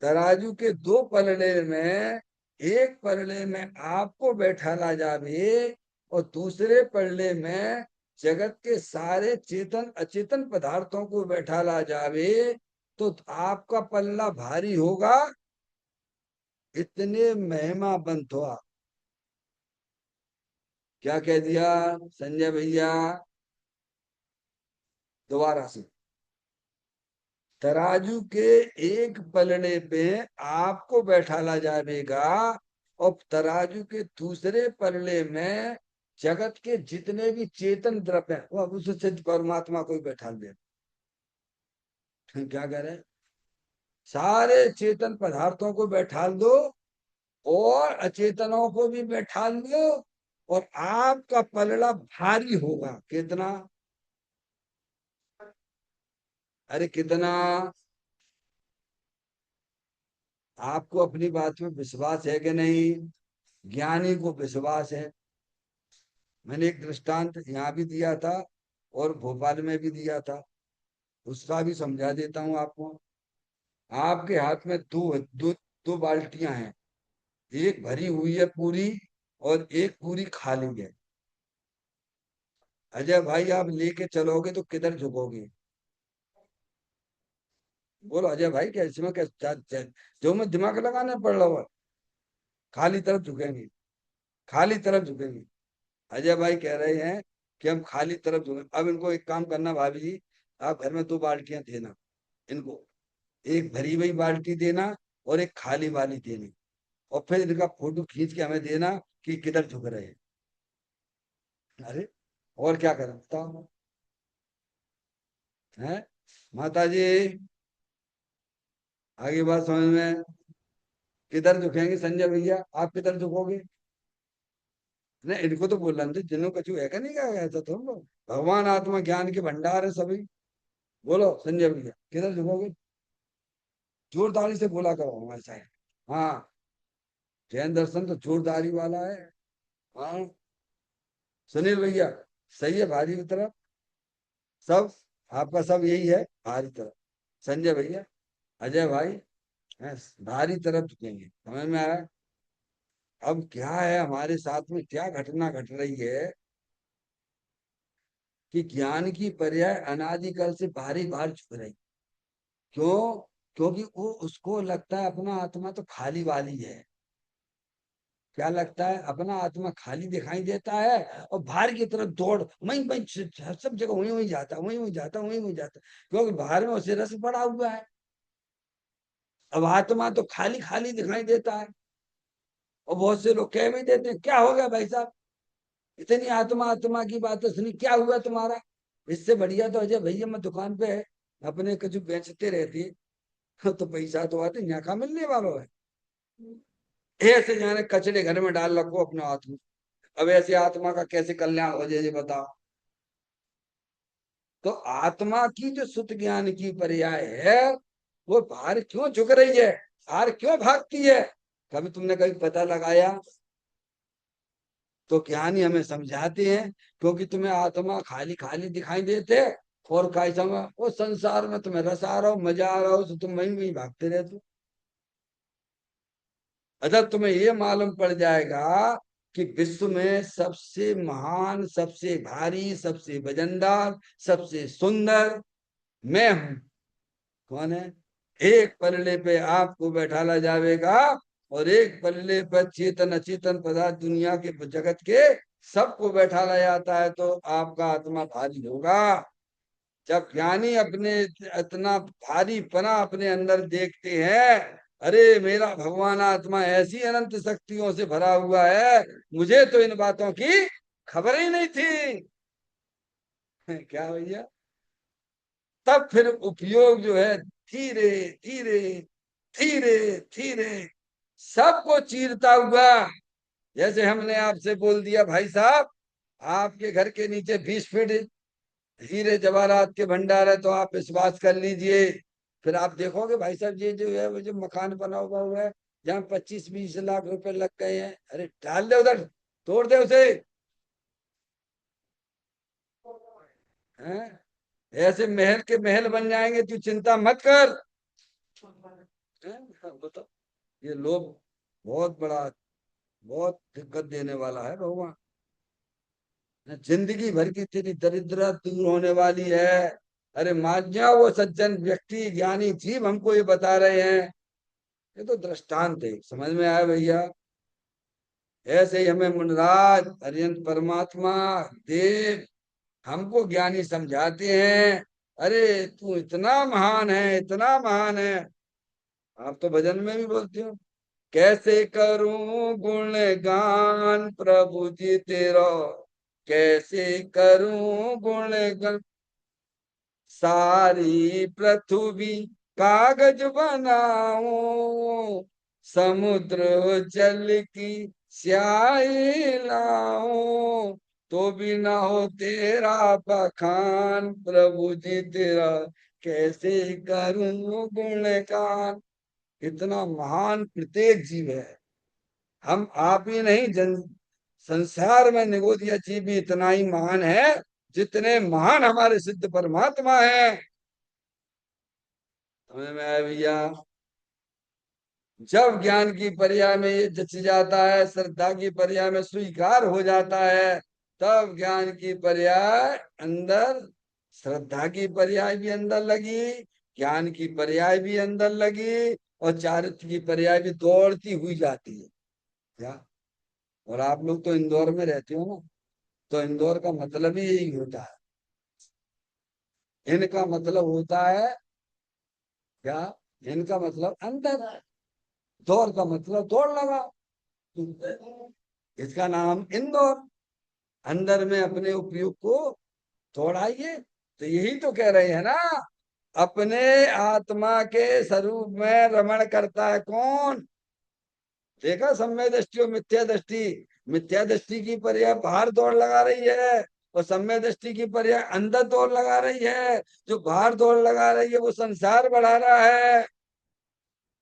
तराजू के 2 पलड़े में, एक पलड़े में आपको बैठाला जावे, और दूसरे पलड़े में जगत के सारे चेतन अचेतन पदार्थों को बैठाला जावे, तो आपका पल्ला भारी होगा। इतने महिमा बंत हुआ। क्या कह दिया संजय भैया? दोबारा से। तराजू के एक पलड़े पे आपको बैठाला जाएगा, और तराजू के दूसरे पलड़े में जगत के जितने भी चेतन द्रव्य हैं, वो अब उससे परमात्मा को ही बैठा दे। क्या कह रहे हैं? सारे चेतन पदार्थों को बैठा दो और अचेतनों को भी बैठा दो, और आपका पलड़ा भारी होगा। कितना? अरे कितना? आपको अपनी बात में विश्वास है कि नहीं? ज्ञानी को विश्वास है। मैंने एक दृष्टांत यहाँ भी दिया था और भोपाल में भी दिया था, उसका भी समझा देता हूँ आपको। आपके हाथ में दो बाल्टियां हैं, एक भरी हुई है पूरी और एक पूरी खाली है। अजय भाई, आप लेके चलोगे तो किधर झुकोगे? बोलो अजय भाई, क्या इसमें जो मैं दिमाग लगाने पड़ रहा हुआ, खाली तरफ झुकेंगे, खाली तरफ झुकेंगे। अजय भाई कह रहे हैं कि हम खाली तरफ झुके। अब इनको एक काम करना भाभी जी, आप घर में दो बाल्टियां देना इनको, एक भरी हुई बाल्टी देना और एक खाली वाली देनी, और फिर इनका फोटो खींच के हमें देना कि किधर झुक रहे हैं। अरे और क्या करें बताओ? है माता जी, आगे बात समझ में? किधर झुकेंगे संजय भैया, आप किधर झुकोगे? नहीं, इनको तो बोलना चाहिए, जिन्हों कछु है का नहीं क्या ऐसा तो हम लोग भगवान आत्मा ज्ञान के भंडार है सभी। बोलो संजय भैया, किधर झुकोगे? जोरदारी से बोला करो, ऐसा है। हाँ, जैन दर्शन तो जोरदारी वाला है। हाँ सुनील भैया, सही है, भारी की तरफ सब, आपका सब यही है, भारी तरफ। संजय भैया, अजय भाई, हैं, भारी तरफ झुकेंगे, समझ में आया? अब क्या है, हमारे साथ में क्या घटना घट रही है कि ज्ञान की पर्याय अनादिकाल से भारी भार झुक रही। क्यों? क्योंकि वो उसको लगता है अपना आत्मा तो खाली वाली है। क्या लगता है? अपना आत्मा खाली दिखाई देता है और बाहर की तरफ दौड़, वहीं वहीं सब जगह वहीं वहीं जाता, वहीं वहीं जाता, वहीं वहीं जाता, क्योंकि बाहर में उसे रस पड़ा हुआ है। अब आत्मा तो खाली खाली दिखाई देता है। और बहुत से लोग कह भी देते हैं, क्या हो गया भाई साहब, इतनी आत्मा आत्मा की बातें सुनी, क्या हुआ तुम्हारा? इससे बढ़िया तो अजय भैया मैं दुकान पे है अपने कुछ बेचते रहती है तो पैसा तो आते यहाँ का मिलने वालों है। ऐसे जाने कचरे घर में डाल रखो अपना आत्मा। अब ऐसी आत्मा का कैसे कल्याण हो जाए ये बताओ? तो आत्मा की जो शुद्ध ज्ञान की पर्याय है, वो बाहर क्यों झुक रही है, बाहर क्यों भागती है? कभी तुमने कभी पता लगाया? तो ज्ञानी हमें समझाते हैं, क्योंकि तुम्हें आत्मा खाली खाली दिखाई देते, और का समय वो संसार में तुम्हें रस आ रहा हो, मजा आ रहा हो, तो तुम वहीं वहीं भागते रहते हो। अच्छा, तुम्हें ये मालूम पड़ जाएगा कि विश्व में सबसे महान, सबसे भारी, सबसे वजनदार, सबसे सुंदर मैं हूं। कौन है? एक पलड़े पे आपको बैठाला जाएगा, और एक पलड़े पर चेतन अचेतन पदार्थ दुनिया के जगत के सबको बैठाला जाता है, तो आपका आत्मा भारी होगा। जब ज्ञानी अपने इतना भारी पना अपने अंदर देखते हैं, अरे मेरा भगवान आत्मा ऐसी अनंत शक्तियों से भरा हुआ है, मुझे तो इन बातों की खबर ही नहीं थी। क्या भैया? तब फिर उपयोग जो है धीरे धीरे धीरे धीरे सबको चीरता हुआ, जैसे हमने आपसे बोल दिया भाई साहब, आपके घर के नीचे 20 फीट हीरे जवाहरात के भंडार है, तो आप विश्वास कर लीजिए। फिर आप देखोगे भाई साहब, ये जो है वो जो मकान बना हुआ है, जहाँ 25-20 लाख रुपए लग गए हैं, अरे डाल दे उधर, तोड़ दे उसे। हैं? ऐसे महल के महल बन जाएंगे, तू चिंता मत कर। हैं? बताओ, ये लोग बहुत बड़ा, बहुत दिक्कत देने वाला है भगवान। जिंदगी भर की तेरी दरिद्रता दूर होने वाली है। अरे मान जाओ, वो सज्जन व्यक्ति ज्ञानी जीव हमको ये बता रहे हैं, ये तो दृष्टांत है, समझ में आया भैया? ऐसे ही हमें मुनराज अरियंत परमात्मा देव हमको ज्ञानी समझाते हैं, अरे तू इतना महान है, इतना महान है। आप तो भजन में भी बोलते हो, कैसे करूं गुणगान प्रभु जी तेरा, कैसे करूं गुणगान। सारी पृथ्वी कागज बनाऊं, समुद्र जल की स्याही लाऊं, तो भी ना हो तेरा बखान प्रभु जी तेरा, कैसे करूं गुणगान। इतना महान प्रत्येक जीव है। हम आप ही नहीं, जन संसार में निगोदिया जीव भी इतना ही महान है जितने महान हमारे सिद्ध परमात्मा है। समझ में आया भैया? जब ज्ञान की पर्याय में ये जच जाता है, श्रद्धा की पर्याय में स्वीकार हो जाता है, तब ज्ञान की पर्याय अंदर, श्रद्धा की पर्याय भी अंदर लगी, ज्ञान की पर्याय भी अंदर लगी, और चारित्र की पर्याय भी दौड़ती हुई जाती है। क्या? और आप लोग तो इंदौर में रहते हो ना, तो इंदौर का मतलब ही यही होता है। इनका मतलब होता है क्या? इनका मतलब अंदर, दौड़ का मतलब दौड़ लगा, इसका नाम इंदौर। अंदर में अपने उपयोग को दौड़ाइए। तो यही तो कह रहे हैं ना, अपने आत्मा के स्वरूप में रमण करता है कौन? देखा, सम्यक दृष्टि और मिथ्या दृष्टि। मिथ्या दृष्टि की पर्याय बाहर दौड़ लगा रही है, और सम्यक दृष्टि की पर्याय अंदर दौड़ लगा रही है। जो बाहर दौड़ लगा रही है वो संसार बढ़ा रहा है,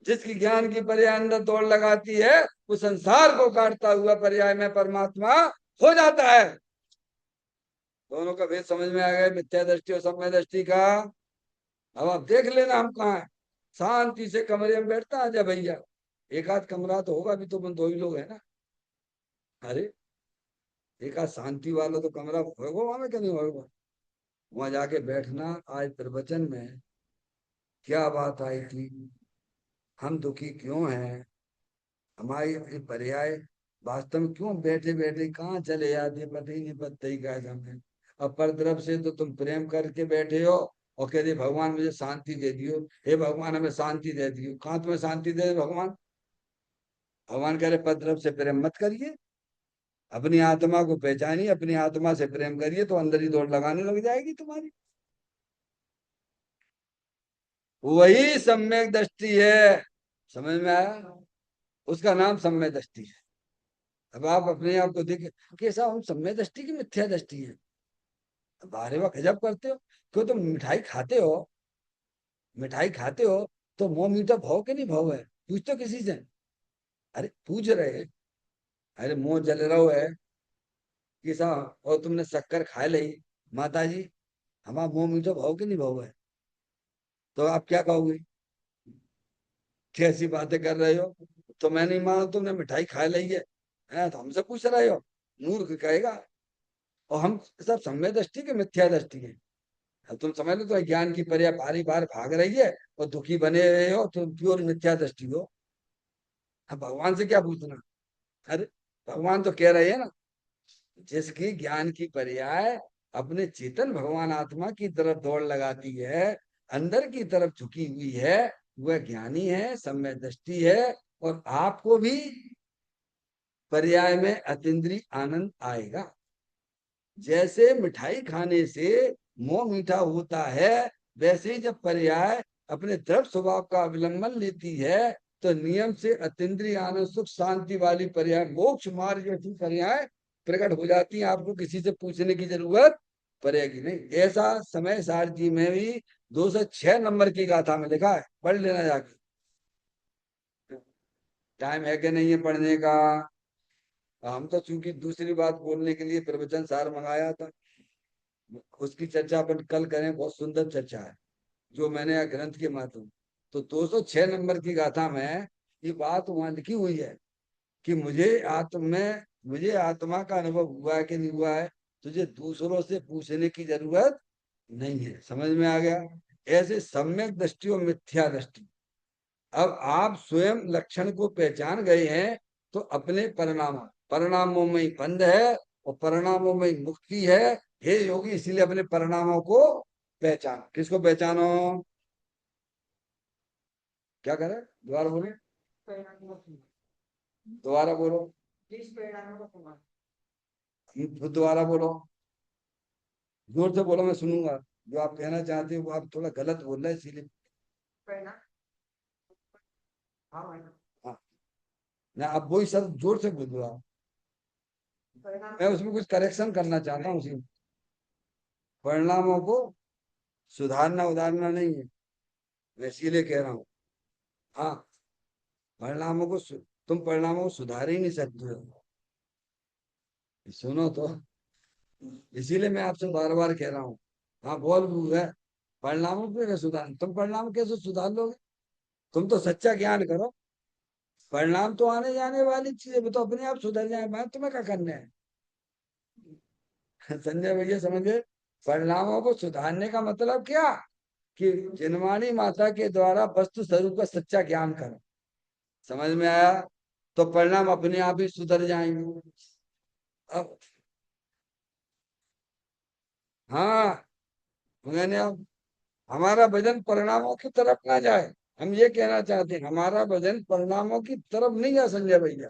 जिसकी ज्ञान की पर्याय अंदर दौड़ लगाती है वो संसार को काटता हुआ पर्याय में परमात्मा हो जाता है। दोनों का भेद समझ में आ गया, मिथ्या दृष्टि और सम्यक दृष्टि का। अब आप देख लेना हम कहाँ हैं। शांति से कमरे में बैठता है जब भैया, एक आध कमरा तो होगा भी, तो हम दो ही लोग हैं ना। अरे एक आध शांति वाला तो कमरा होगा वहां में, क्या नहीं होगा? वहां जाके बैठना। आज प्रवचन में क्या बात आई थी, हम दुखी क्यों हैं, हमारी ये पर्याय वास्तव में क्यों बैठे बैठे कहाँ चले जाते, पता ही नहीं, पता ही क्या हमें। अब पर तरफ से तो तुम प्रेम करके बैठे हो और कह रहे भगवान मुझे शांति दे दियो, हे भगवान हमें शांति दे दियो। कहाँ तुम्हें शांति दे भगवान? भगवान कह रहे पर तरफ से प्रेम मत करिए, अपनी आत्मा को पहचानिए, अपनी आत्मा से प्रेम करिए, तो अंदर ही दौड़ लगाने लग जाएगी तुम्हारी। वही सम्यक दृष्टि है। समझ में आया? उसका नाम सम्यक दृष्टि है। अब आप अपने आप को देखिए, कैसा हम सम्यक दृष्टि की मिथ्या दृष्टि है। बारे वाह गजब करते हो। क्यों? तुम मिठाई खाते हो, मिठाई खाते हो तो मुंह मीठा भाव के नहीं भाव है, पूछते हो किसी से? अरे पूछ रहे, अरे मुंह जल रहा है किसा, और तुमने शक्कर खा ली, माता जी हमारा मुंह मीठा भाव के नहीं भाव है, तो आप क्या कहोगे? कैसी बातें कर रहे हो? तो मैं नहीं माना तुमने मिठाई खा ली है तो हमसे पूछ रहे हो? मूर्ख कहेगा। और हम सब सम्यक दृष्टि के मिथ्या दृष्टि है। अब तुम समझ लो तो ज्ञान की पर्याय बारी बार भाग रही है और दुखी बने रहे हो, तो प्योर मिथ्या दृष्टि हो। अब भगवान से क्या पूछना? अरे भगवान तो कह रहे हैं ना, जिसकी ज्ञान की पर्याय अपने चेतन भगवान आत्मा की तरफ दौड़ लगाती है, अंदर की तरफ झुकी हुई है, वह ज्ञानी है, सम्यक दृष्टि है। और आपको भी पर्याय में अतीन्द्रिय आनंद आएगा। जैसे मिठाई खाने से मुंह मीठा होता है, वैसे ही जब पर्याय अपने द्रव स्वभाव का अवलंबन लेती है, तो नियम से अतीन्द्रिय आनंद सुख शांति वाली पर्याय, मोक्ष मार्ग जैसी पर्याय प्रकट हो जाती है। आपको किसी से पूछने की जरूरत पड़ेगी नहीं। ऐसा समय सारथी में भी 206 नंबर की गाथा में लिखा है, पढ़ लेना जाके। टाइम है कि नहीं है पढ़ने का? हम तो चूंकि दूसरी बात बोलने के लिए प्रवचन सार मंगाया था, उसकी चर्चा अपन कल करें। बहुत सुंदर चर्चा है जो मैंने यहाँ ग्रंथ के माध्यम, तो 206 नंबर की गाथा में ये बात वहां लिखी हुई है कि मुझे आत्मा का अनुभव हुआ है कि नहीं हुआ है, तुझे दूसरों से पूछने की जरूरत नहीं है। समझ में आ गया? ऐसे सम्यक दृष्टि और मिथ्या दृष्टि। अब आप स्वयं लक्षण को पहचान गए हैं, तो अपने परिणामों में ही बंध है और परिणामों में ही मुक्ति है। हे योगी, इसीलिए अपने परिणामों को पहचानो। किसको पहचानो? क्या करे? दोबारा बोले। दोबारा बोलो, दोबारा बोलो, जोर से बोलो, मैं सुनूंगा। जो आप कहना चाहते हो वो आप थोड़ा गलत बोल रहे हैं, इसीलिए। हाँ, ना आप वही शब्द जोर से बोल दो आप। मैं उसमें कुछ करेक्शन करना चाहता हूँ उसी। परिणामों को सुधारना उधारना नहीं है, मैं इसीलिए कह रहा हूँ। हाँ, परिणामों को तुम परिणामों को सुधार ही नहीं सकते हो। सुनो तो, इसीलिए मैं आपसे बार बार कह रहा हूँ। हाँ, बोल है। परिणामों को कैसे सुधार, तुम परिणाम कैसे सुधार लोगे? तुम तो सच्चा ज्ञान करो। परिणाम तो आने जाने वाली चीज है, वो तो अपने आप सुधर जाए, मैं तुम्हें क्या करना है। संजय भैया समझे? परिणामों को सुधारने का मतलब क्या? कि जिनवाणी माता के द्वारा वस्तु स्वरूप का सच्चा ज्ञान करो। समझ में आया? तो परिणाम अपने आप ही सुधर जाएंगे। अब हाँ, मैंने अब हमारा वजन परिणामों की तरफ ना जाए, हम ये कहना चाहते हैं। हमारा वजन परिणामों की तरफ नहीं जा संजय भैया।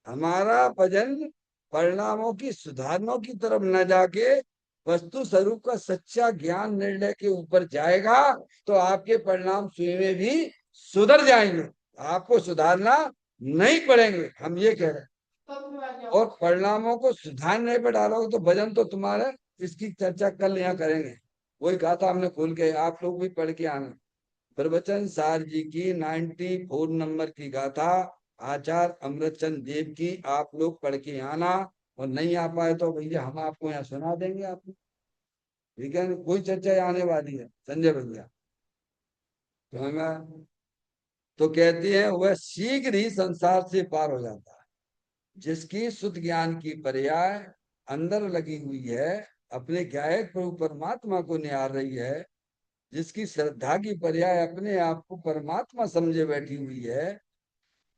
हमारा वजन परिणामों की सुधारनों की तरफ न जाके वस्तु स्वरूप का सच्चा ज्ञान निर्णय के ऊपर जाएगा, तो आपके परिणाम स्वयं भी सुधर जाएंगे। आपको सुधारना नहीं पड़ेंगे, हम ये कह रहे हैं। और परिणामों को सुधारने पर डालोगे तो वजन तो तुम्हारा, इसकी चर्चा कल यहाँ करेंगे। वही कहा था हमने खोल के, आप लोग भी पढ़ के आना। प्रवचन सार जी की 94 नंबर की गाथा, आचार्य अमृतचंद देव की, आप लोग पढ़ के आना। और नहीं आ पाए तो भैया हम आपको यहाँ सुना देंगे आपको। ठीक है, कोई चर्चा यहाँ आने वाली है संजय भैया। तो हमें तो कहती है वह शीघ्र ही संसार से पार हो जाता है, जिसकी शुद्ध ज्ञान की पर्याय अंदर लगी हुई है, अपने गायक प्रभु परमात्मा को निहार रही है, जिसकी श्रद्धा की पर्याय अपने आप को परमात्मा समझे बैठी हुई है,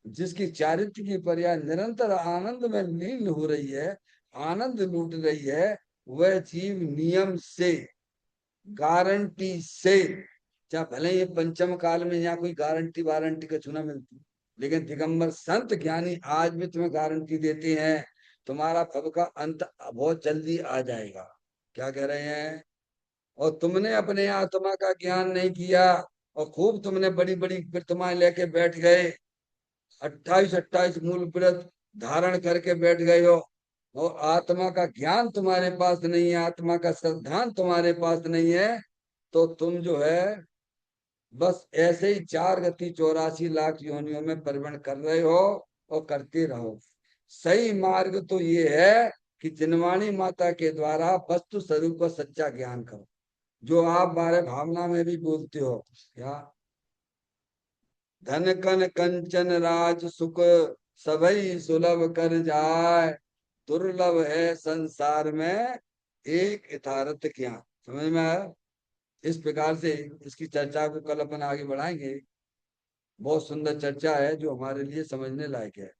जिसकी चारित्र की पर्याय निरंतर आनंद में लीन हो रही है, आनंद लूट रही है, वह जीव नियम से, गारंटी से, चाहे भले ये पंचम काल में यहाँ कोई गारंटी वारंटी का चुना मिलती, लेकिन दिगंबर संत ज्ञानी आज भी तुम्हें गारंटी देते हैं, तुम्हारा भव का अंत बहुत जल्दी आ जाएगा। क्या कह रहे हैं? और तुमने अपने आत्मा का ज्ञान नहीं किया, और खूब तुमने बड़ी बड़ी प्रतिमाएं लेके बैठ गए, 28 मूल व्रत धारण करके बैठ गए हो, और आत्मा का ज्ञान तुम्हारे पास नहीं है, आत्मा का श्रद्धान तुम्हारे पास नहीं है, तो तुम जो है बस ऐसे ही 4 गति 84 लाख योनियों में परिवहन कर रहे हो, और करते रहो। सही मार्ग तो ये है कि जिनवाणी माता के द्वारा वस्तु स्वरूप का सच्चा ज्ञान करो, जो आप बारे भावना में भी बोलते हो। क्या? धन कन कंचन राज सुख, सबई सुलभ कर जाय, दुर्लभ है संसार में एक यथार्थ ज्ञान। समझ में आया? इस प्रकार से इसकी चर्चा को कल अपन आगे बढ़ाएंगे। बहुत सुंदर चर्चा है जो हमारे लिए समझने लायक है।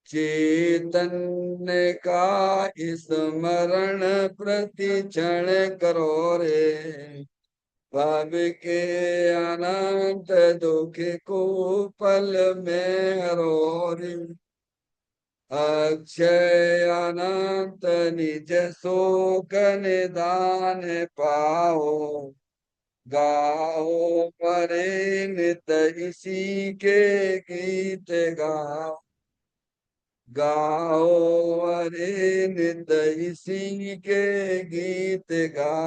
चैतन्य का स्मरण प्रति क्षण करो रे, भव के अनंत दुख को पल में हरो रे, अक्षय अनंत निज शोक निदान पाओ, गाओ परे नित इसी के गीत गाओ, गाओ अरे नित इसी के गीत गाओ।